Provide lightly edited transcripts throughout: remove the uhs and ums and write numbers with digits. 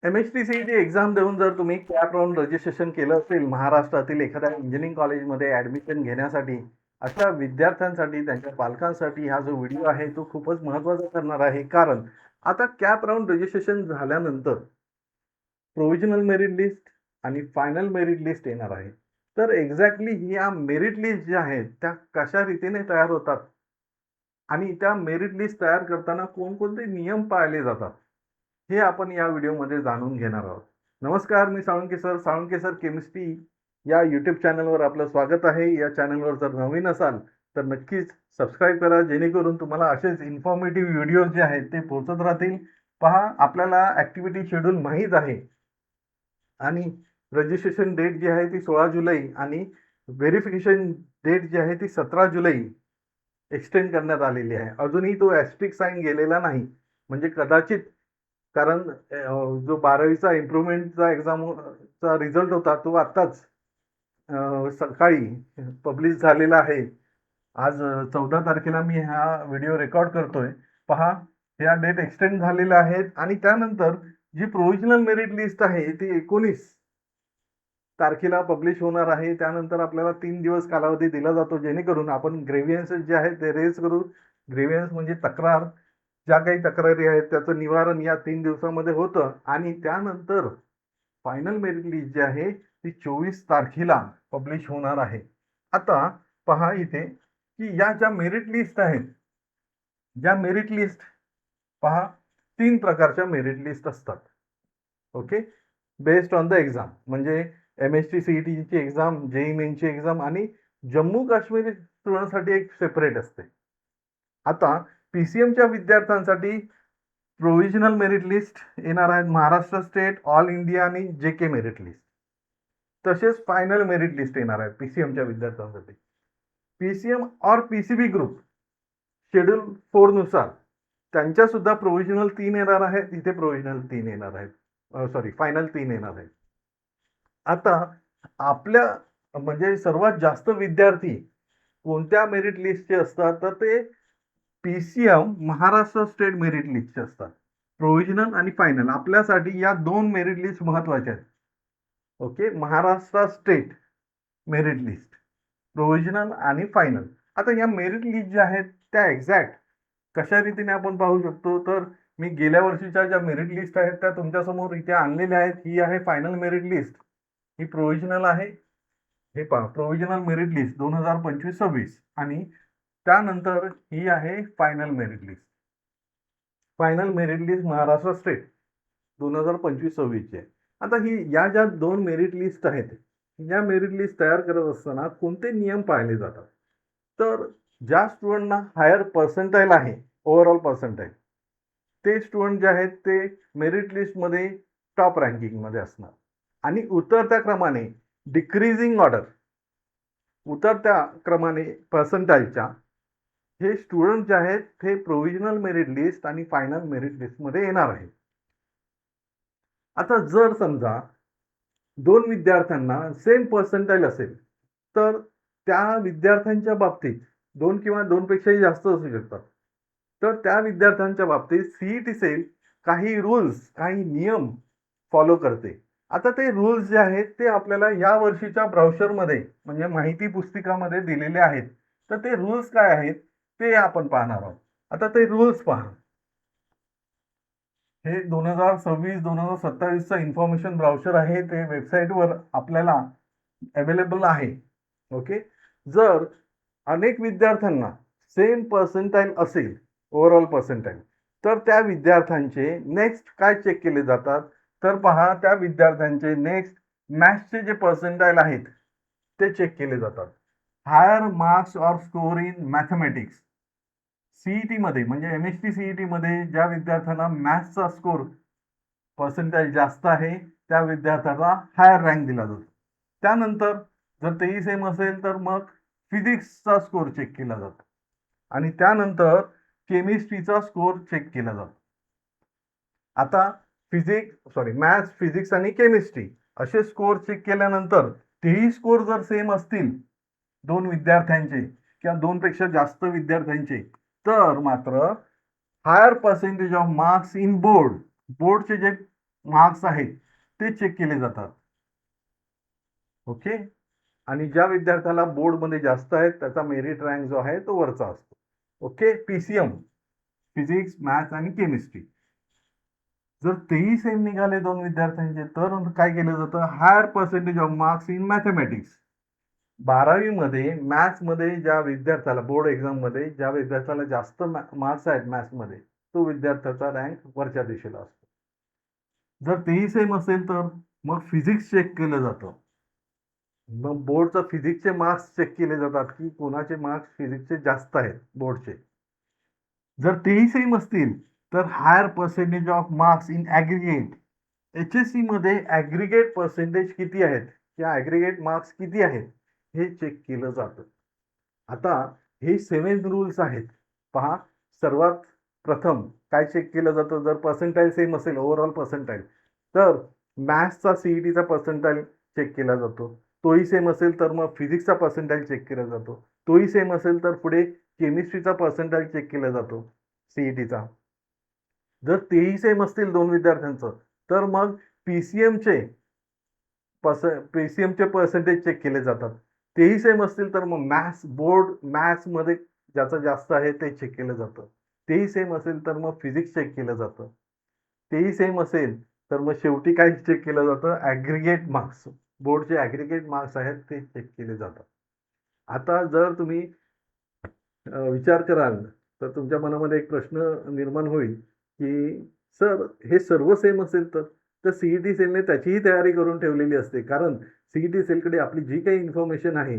MHTCET exam देऊन जर तुम्ही कॅप राऊंड रजिस्ट्रेशन केलं असेल महाराष्ट्रातील एखाद्या इंजिनिअरिंग कॉलेजमध्ये ऍडमिशन घेण्यासाठी, अशा विद्यार्थ्यांसाठी त्यांच्या पालकांसाठी हा जो व्हिडिओ आहे तो खूपच महत्त्वाचा ठरणार आहे. कारण आता कॅप राऊंड रजिस्ट्रेशन झाल्यानंतर प्रोव्हिजनल मेरिट लिस्ट आणि फायनल मेरिट लिस्ट येणार आहे. तर एक्झॅक्टली ह्या मेरिट लिस्ट ज्या आहेत त्या कशा रीतीने तयार होतात आणि त्या मेरिट लिस्ट तयार करताना कोणकोणते नियम पाळले जातात, हे आपण या व्हिडिओमध्ये जाणून घेणार आहोत. नमस्कार, मी Salunkhe sir, Salunkhe sir chemistry या यूट्यूब चॅनलवर आपलं स्वागत आहे. या चॅनलवर जर नवीन असाल तर नक्कीच सबस्क्राईब करा, जेणेकरून तुम्हाला असेच इन्फॉर्मेटिव्ह व्हिडिओ जे आहेत ते पोहोचत राहतील. पहा, आपल्याला ऍक्टिव्हिटी शेड्यूल माहीत आहे आणि रजिस्ट्रेशन डेट जी आहे ती 16 जुलै आणि व्हेरिफिकेशन डेट जी आहे ती 17 जुलै एक्सटेंड करण्यात आलेली आहे. अजूनही तो ॲस्ट्रिक साईन गेलेला नाही. म्हणजे कदाचित, कारण जो 12वीचा इम्प्रुव्हमेंटचा एक्झामचा रिझल्ट होता तो आत्ताच सकाळी पब्लिश झालेला आहे. आज 14 तारखेला मी हा व्हिडिओ रेकॉर्ड करतोय. पहा, ह्या डेट एक्सटेंड झालेल्या आहेत आणि त्यानंतर जी प्रोव्हिजनल मेरिट लिस्ट आहे ती 19 तारखेला पब्लिश होणार आहे. त्यानंतर आपल्याला 3 दिवस कालावधी दिला जातो, जेणेकरून आपण ग्रेव्हियन्सेस जे आहेत ते रेज करू. ग्रेव्हियन्स म्हणजे तक्रार, ज्या काही तक्रारी आहेत त्याचं निवारण या 3 दिवसामध्ये होतं आणि त्यानंतर फायनल मेरिट लिस्ट जी आहे ती 24 तारखेला पब्लिश होणार आहे. आता पहा इथे की या ज्या मेरिट लिस्ट आहेत, ज्या मेरिट लिस्ट पहा, 3 प्रकारच्या मेरिट लिस्ट असतात. Okay, based on the exam. म्हणजे MHTCETची एक्झाम, जेईई मेनची एक्झाम आणि जम्मू काश्मीर स्टुडंटसाठी एक सेपरेट असते. आता PCMच्या विद्यार्थ्यांसाठी प्रोव्हिजनल मेरिट लिस्ट येणार आहेत, महाराष्ट्र स्टेट, ऑल इंडिया आणि JK मेरिट लिस्ट. तसेच फायनल मेरिट लिस्ट येणार आहे PCMच्या विद्यार्थ्यांसाठी. PCM और PCB ग्रुप शेड्यूल 4 नुसार त्यांच्या सुद्धा प्रोव्हिजनल 3 येणार आहेत, इथे प्रोव्हिजनल 3 येणार आहेत, सॉरी फायनल 3 येणार आहेत. आता आपल्या म्हणजे सर्वात जास्त विद्यार्थी कोणत्या मेरिट लिस्टचे असतात, तर ते PCM महाराष्ट्र स्टेट मेरिट लिस्टचे असतात. प्रोव्हिजनल आणि फायनल आपल्यासाठी या 2 मेरिट लिस्ट महत्वाच्या आहेत. Okay, Maharashtra state merit list, provisional आणि फायनल. आता या मेरिट लिस्ट ज्या आहेत त्या एक्झॅक्ट कशा रीतीने आपण पाहू शकतो, तर मी गेल्या वर्षीच्या ज्या मेरिट लिस्ट आहेत त्या तुमच्यासमोर इथे आणलेल्या आहेत. ही आहे फायनल मेरिट लिस्ट, ही प्रोव्हिजनल आहे. हे पहा, प्रोव्हिजनल मेरिट लिस्ट 2025-26 आणि त्यानंतर ही आहे final merit list. Final merit list Maharashtra state 2025-26 ची. आता ही या ज्या 2 मेरिट लिस्ट आहेत, या मेरिट लिस्ट तयार करत असताना कोणते नियम पाळले जातात, तर ज्या स्टुडंटना हायर पर्सेंटाईल आहे, ओव्हरऑल पर्सेंटाईल, ते स्टुडंट जे आहेत ते मेरिट लिस्टमध्ये टॉप रँकिंगमध्ये असणार. आणि उतरत्या क्रमाने, डिक्रीजिंग ऑर्डर, उतरत्या क्रमाने पर्सेंटाईलच्या हे स्टुडंट जे आहेत ते प्रोव्हिजनल मेरिट लिस्ट आणि फायनल मेरिट लिस्टमध्ये येणार आहे. आता जर समजा 2 विद्यार्थ्यांना सेम पर्सेंटाईल असेल, तर त्या विद्यार्थ्यांच्या बाबतीत 2 किंवा 2 पेक्षाही जास्त असू शकतात. तर त्या विद्यार्थ्यांच्या बाबतीत CET सेल काही रूल्स, काही नियम फॉलो करते. आता ते रूल्स जे आहेत ते आपल्याला या वर्षीच्या ब्राउचरमध्ये म्हणजे माहिती पुस्तिकामध्ये दिलेले आहेत. तर ते रूल्स काय आहेत ते आपण पाहणार आहोत. आता ते रूल्स पहा. हे 2026-2027चा इन्फॉर्मेशन ब्राउचर आहे, ते वेबसाईटवर आपल्याला अवेलेबल आहे. ओके, जर अनेक विद्यार्थ्यांना सेम पर्सेंटाईल असेल, ओव्हरऑल पर्सेंटाईल, तर त्या विद्यार्थ्यांचे नेक्स्ट काय चेक केले जातात, तर पहा, त्या विद्यार्थ्यांचे नेक्स्ट मॅथ्सचे जे पर्सेंटाईल आहेत ते चेक केले जातात. Higher marks or score in mathematics, CET मध्ये म्हणजे MHTCET मध्ये ज्या विद्यार्थ्यांना मॅथ्सचा स्कोर पर्सेंटाईल जास्त आहे त्या विद्यार्थ्याला हायर रँक दिला जातो. त्यानंतर जर तेही सेम असेल तर मग फिजिक्सचा स्कोर चेक केला जातो आणि त्यानंतर केमिस्ट्रीचा स्कोर चेक केला जातो. आता मॅथ्स, फिजिक्स आणि केमिस्ट्री असे स्कोर चेक केल्यानंतर तेही स्कोर जर सेम असतील 2 विद्यार्थ्यांचे किंवा 2 पेक्षा जास्त विद्यार्थ्यांचे, तर मात्र higher percentage of marks in बोर्डचे जे मार्क्स आहेत ते चेक केले जातात. ओके. आणि ज्या विद्यार्थ्याला बोर्डमध्ये जास्त आहेत त्याचा मेरिट रँक जो आहे तो वरचा असतो. ओके. पीसीएम, फिजिक्स, मॅथ्स आणि केमिस्ट्री. जर तेही सेम निघाले दोन विद्यार्थ्यांचे तर काय केलं जातं, higher percentage of marks in mathematics. 12वी मध्ये मॅथ्स मध्ये ज्या विद्यार्थ्याला बोर्ड एक्झाम मध्ये ज्या विद्यार्थ्याला जास्त मार्क्स आहेत मॅथ्स मध्ये तो विद्यार्थ्याचा रँक वरच्या दिशेला असतो. जर तेही सेम असेल तर मग फिजिक्स चेक केलं जातं. मग बोर्डचं फिजिक्सचे मार्क्स चेक केले जातात की कोणाचे मार्क्स फिजिक्सचे जास्त आहेत बोर्डचे. जर तेही सेम असतील तर higher percentage of marks in aggregate. HSC मध्ये ॲग्रिगेट पर्सेंटेज किती आहेत किंवा ॲग्रिगेट मार्क्स किती आहेत हे चेक केलं जातं. आता हे 7 रूल्स आहेत. पहा, सर्वात प्रथम काय चेक केलं जातं, जर पर्सेंटाईल सेम असेल ओव्हरऑल पर्सेंटाईल तर मॅथ्सचा सीईटीचा पर्सेंटाईल चेक केला जातो. तोही सेम असेल तर मग फिजिक्सचा पर्सेंटाईल चेक केला जातो. तोही सेम असेल तर पुढे केमिस्ट्रीचा पर्सेंटाईल चेक केला जातो सीईटीचा. जर तेही सेम असतील दोन विद्यार्थ्यांचं तर मग पीसीएमचे पर्सेंटेज चेक केले जातात. तेही सेम असतील तर मग बोर्ड मॅथ्समध्ये ज्याचं जास्त आहे ते चेक केलं जातं. तेही सेम असेल तर मग फिजिक्स चेक केलं जातं. तेही सेम असेल तर मग शेवटी काय चेक केलं जातं, ॲग्रीगेट मार्क्स. बोर्डचे ॲग्रीगेट मार्क्स आहेत ते चेक केले जातात. आता जर तुम्ही विचार कराल तर तुमच्या मनामध्ये एक प्रश्न निर्माण होईल की सर हे सर्व सेम असेल तर सीईटी सेलने त्याचीही तयारी करून ठेवलेली असते. कारण सीईटी सेलकडे आपली जी काही इन्फॉर्मेशन आहे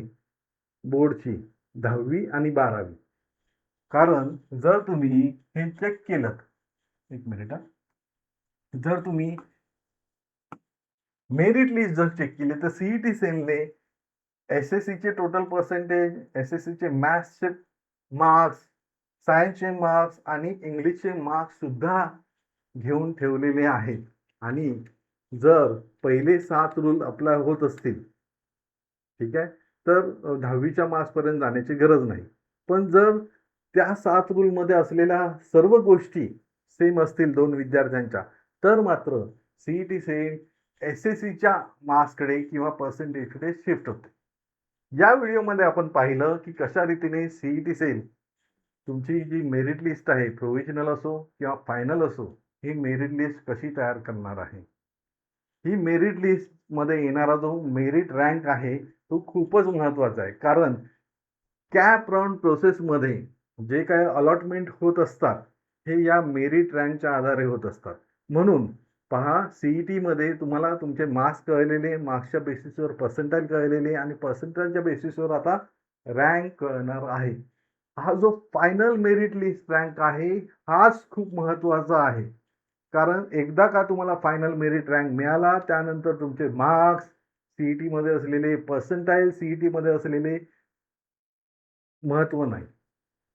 बोर्डची 10वी आणि 12वी. कारण जर तुम्ही हे चेक केलं, एक मिनिट, जर तुम्ही मेरिट लिस्ट जर चेक केली तर सीईटी सेलने एसएससीचे टोटल पर्सेंटेज, एसएससीचे मॅथ्सचे मार्क्स, सायन्सचे मार्क्स आणि इंग्लिशचे मार्क्स सुद्धा घेऊन ठेवलेले आहेत. आणि जर पहिले 7 रूल अप्लाय होत असतील, ठीक आहे, तर 10वीच्या मार्क्सपर्यंत जाण्याची गरज नाही. पण जर त्या 7 रूलमध्ये असलेल्या सर्व गोष्टी सेम असतील दोन विद्यार्थ्यांच्या तर मात्र सीईटी सेल एसएससीच्या मार्क्सकडे किंवा पर्सेंटेजकडे शिफ्ट होते. या व्हिडिओमध्ये आपण पाहिलं की कशा रीतीने सीईटी सेल तुमची जी मेरिट लिस्ट आहे, प्रोव्हिजनल असो किंवा फायनल असो, ही मेरिट लिस्ट कशी तयार करणार आहे. ही मेरिट लिस्ट मध्ये येणारा जो मेरिट रँक आहे तो खूपच महत्वाचा आहे. कारण कॅप राउंड प्रोसेसमध्ये जे काही अलॉटमेंट होत असतात हे या मेरिट रँकच्या आधारे होत असतात. म्हणून पहा, सीईटी मध्ये तुम्हाला तुमचे मार्क्स कळलेले, मार्क्सच्या बेसिसवर पर्सेंटाईल कळलेले आणि पर्सेंटाईलच्या बेसिसवर आता रँक कळणार आहे. हा जो फायनल मेरिट लिस्ट रँक आहे हाच खूप महत्वाचा आहे. कारण एकदा का तुम्हाला फायनल मेरिट रँक मिळाला त्यानंतर तुमचे मार्क्स, सीईटी मध्ये असलेले पर्सेंटाईल, सीईटी मध्ये असलेले महत्व नाही.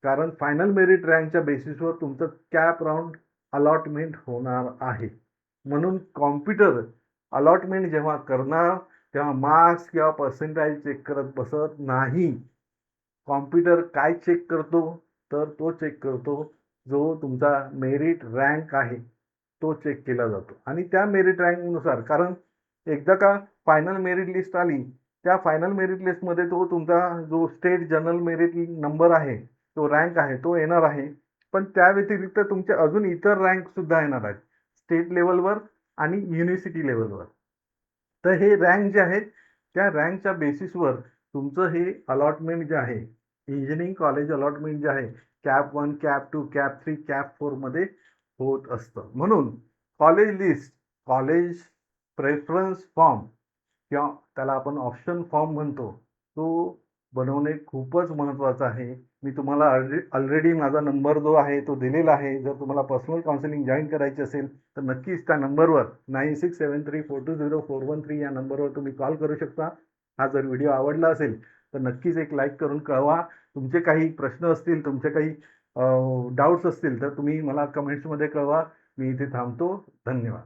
कारण फायनल मेरिट रँकच्या बेसिसवर तुमचं कॅप राउंड अलॉटमेंट होणार आहे. म्हणून कॉम्प्युटर अलॉटमेंट जेव्हा करणार तेव्हा मार्क्स किंवा पर्सेंटाईल चेक करत बसत नाही. कॉम्प्युटर काय चेक करतो तर तो चेक करतो जो तुमचा मेरिट रँक आहे तो चेक केला जातो. आणि त्या मेरिट रँकनुसार, कारण एकदा का फायनल मेरिट लिस्ट आली त्या फायनल मेरिट लिस्टमध्ये तो तुमचा जो स्टेट जनरल मेरिट नंबर आहे, तो रँक आहे तो येणार आहे. पण त्या व्यतिरिक्त तुमचे अजून इतर रँक सुद्धा येणार आहेत स्टेट लेवलवर आणि युनिव्हर्सिटी लेवलवर. तर हे रँक जे आहेत त्या रँकच्या बेसिसवर तुमचं हे अलॉटमेंट जे आहे, इंजिनिअरिंग कॉलेज अलॉटमेंट जे आहे, कॅप 1, कॅप 2, कॅप 3, कॅप 4 मध्ये होत असतं. म्हणून college list, college preference form किंवा त्याला आपण ऑप्शन फॉर्म म्हणतो, तो बनवणे खूपच महत्त्वाचं आहे. मी तुम्हाला ऑलरेडी माझा नंबर जो आहे तो दिलेला आहे. जर तुम्हाला पर्सनल काउन्सिलिंग जॉईन करायची असेल तर नक्कीच त्या नंबरवर 9673420413 या नंबरवर तुम्ही कॉल करू शकता. हा जर व्हिडिओ आवडला असेल तर नक्कीच एक लाईक करून कळवा. तुमचे काही प्रश्न असतील, तुमचे काही डाऊट्स असतील तर तुम्ही मला कमेंट्समध्ये कळवा. मी इथे थांबतो. धन्यवाद.